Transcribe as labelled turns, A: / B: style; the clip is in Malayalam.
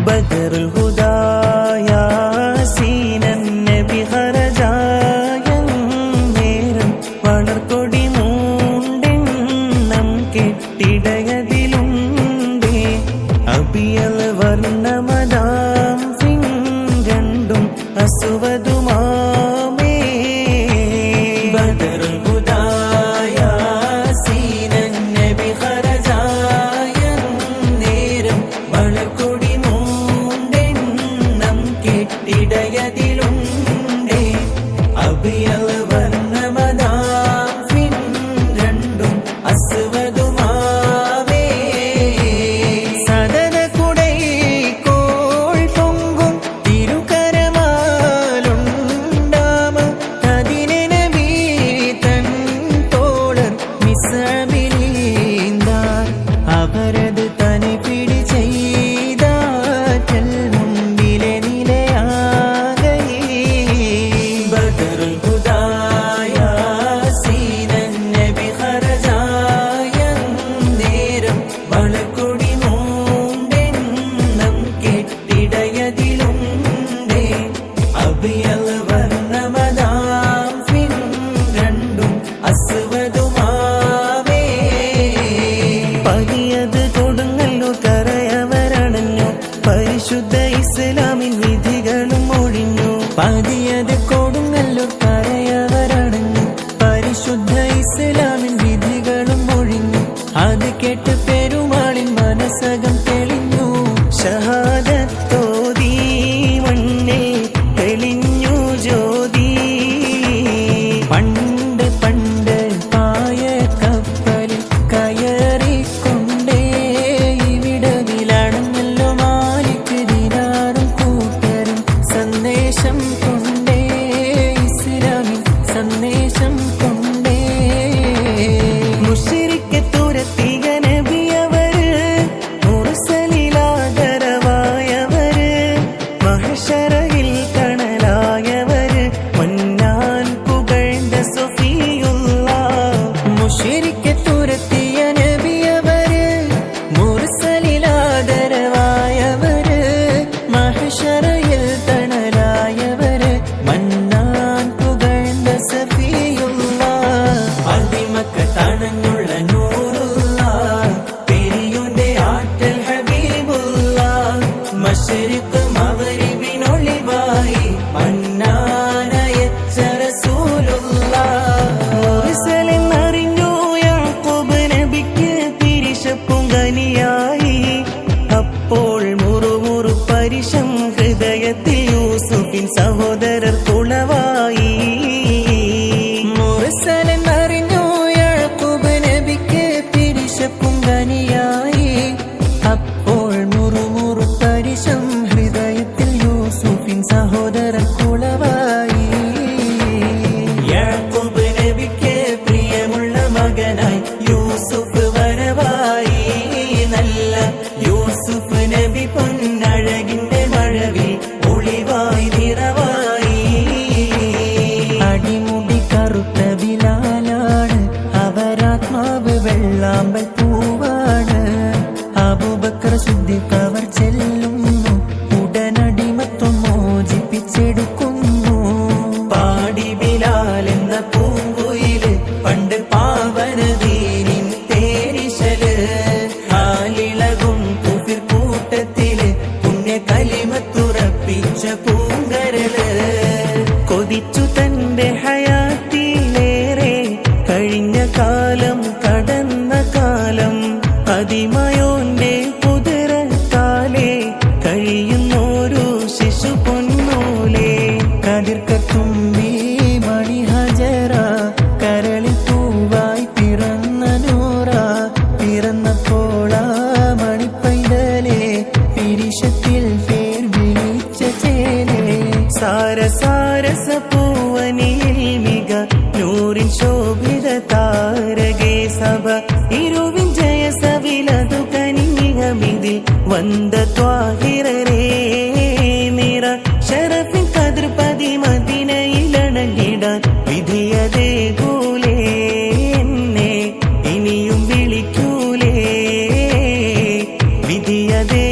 A: ബദറുൽ ഹുദായ സീനൻ നബി ഖറജായ നേരം വളർക്കൊടി മൂണ്ടെണ്ണം കെട്ടിടയതിലുണ്ടേ അബിയൽ വർണ്ണമതാം രണ്ടും അസുവതുമാമേ ബദറുൽ ഹുദായ സീനൻ നബി ഖറജായ നേരം വളർക്കൊടി മൂണ്ടെണ്ണം കെട്ടിടയതിലുണ്ടേ അബിയൽ വർണ്ണമതാം രണ്ടും അസുവതുമാമേ സദന കുടൈക്കോൾ പൊങ്കും തിരുകരമാലുണ്ടാമ അതിനെ നബി തൻ തോളർ മിസ്അബിലീന്താർ അവരത് തനി പിടി ചെയ്താറ്റൽ മുമ്പിലെ നിലയാകൈ ബദറുൽ ഹുദായ സീനൻ നബി ഖറജായ നേരം വളക്കൊടി മൂണ്ടെണ്ണം കെട്ടിടയതിലുണ്ടേ അബിയൽ വർണ്ണമതാം രണ്ടും അസുവതുമാവേ പതിയത് കൊടുങ്ങല്ലൂർ കരയവരണഞ്ഞു പരിശുദ്ധ ഇസ്ലാമിൻ വിധികളും ഒഴിഞ്ഞു പതിയത് കൊടുങ്ങല്ലൂർ കരയവരണഞ്ഞു പരിശുദ്ധ ഇസ്ലാമിൻ വിധികളും ഒഴിഞ്ഞു അത് കേട്ട് പെരുമാളിൻ മനസ്സകം തെളിഞ്ഞു ഷഹാദത്തോതി മണ്ണിൽ തെളിഞ്ഞു ജ്യോതി പണ്ട് പണ്ട് പായ കപ്പലിൽ കയറിക്കൊണ്ടേ ഇവിടവിലാണെന്നല്ലോ മാലിക് ദിനാറും കൂട്ടരും സന്ദേശം കൊണ്ടേ ഇസ്ലാമിൻ സന്ദേശം കൊണ്ടേ മുശ്രിക്ക് തുരത്തിയ നബിയവര് മുർസലിലാദരവായവര് മഹ്ശറയിൽ കണലായവര് മന്നാൻ പുകഴ്ന്ന സഫിയുള്ള മുശ്രിക്ക് തുരത്തിയ നബിയവര് മുർസലിലാദരവായവര് മഹ്ശറയിൽ തണലായവര് മന്നാൻ പുകഴ്ന്ന സഫിയുള്ള അതിമക്ക തണഞ്ഞുള്ള നൂറുള്ള പെരിയുന്റെ ആറ്റൽ ഹബീബുള്ള മശ്രിഖ് മഗ്രിബിനൊളിവായി മന്നാനയച്ച റസൂലുള്ള മുർസലെന്നറിഞ്ഞു യാക്കൂബ് നബിക്ക് പിരിശപ്പുങ്കനിയായി അപ്പോൾ മുറുമുറു പരിശം ഹൃദയത്തിൽ യൂസുഫിൻ സഹോദരർ കുളവായി മുർസലെന്നറിഞ്ഞു യാക്കൂബ് നബിക്ക് പിരിശപ്പുങ്കനിയായി അപ്പോൾ മുറുമുറു പരിശം ഹൃദയത്തിൽ യൂസുഫിൻ സഹോദരർ കുളവായി യാക്കൂബ് നബിക്ക് പ്രിയമുള്ള മകനായി യൂസുഫ് വരവായി നല്ല യൂസുഫ് നബി പൊന്നഴകിന്റെ മഴവിൽ ഒളിവായി നിറവായി അടിമുടി കറുത്ത ബിലാലാണ് അവരാത്മാവ് വെള്ളാമ്പൽ പൂവാണ് അബൂബക്കർ സിദ്ദീഖ് അവർ ചെല്ലുന്നു ഉടനടിമത്വം മോചിപ്പിച്ചെടുക്കുന്നു പാടി ബിലാൽ എന്ന പൂങ്കുയില് പണ്ട് പാവനദീനിൻ തേരിശല് ഹാലിളകും കുഫിർ കൂട്ടത്തില് പുണ്യ കലിമത്തുറപ്പിച്ച പൂങ്കരല് കൊതിച്ചു തന്റെ ഹയാത്തിലേറെ കഴിഞ്ഞ കാലം കടന്ന കാലം അതിമയോന്റെ കുതിരക്കാലെ കഴിയുന്നോരു ശിശു പൊന്നൂലെ കതിർക്കത്തുമ്പി മണി ഹജറ കരളിൽ പൂവായി പിറന്ന നൂറ പിറന്നപ്പോൾ ആ മണിപ്പൈതലെ പിരിശത്തിൽ പേർ വിളിച്ച ചേലെ സാരസാരസ പൂവനിയിൽ മിക നൂറിൻ ശോഭിത താരകേ സഭ ഇരുവിൻ ജയ സവിലതു കനിമിതിൽ വந்த ത്വാഹിറരേ നിറ ഷറഫിൻ കതിർ പതി മദീനയിലണഞ്ഞിടാൻ വിധിയതേ ഗൂലേ എന്നെ ഇനിയും വിളിക്കൂലേ വിധിയതേ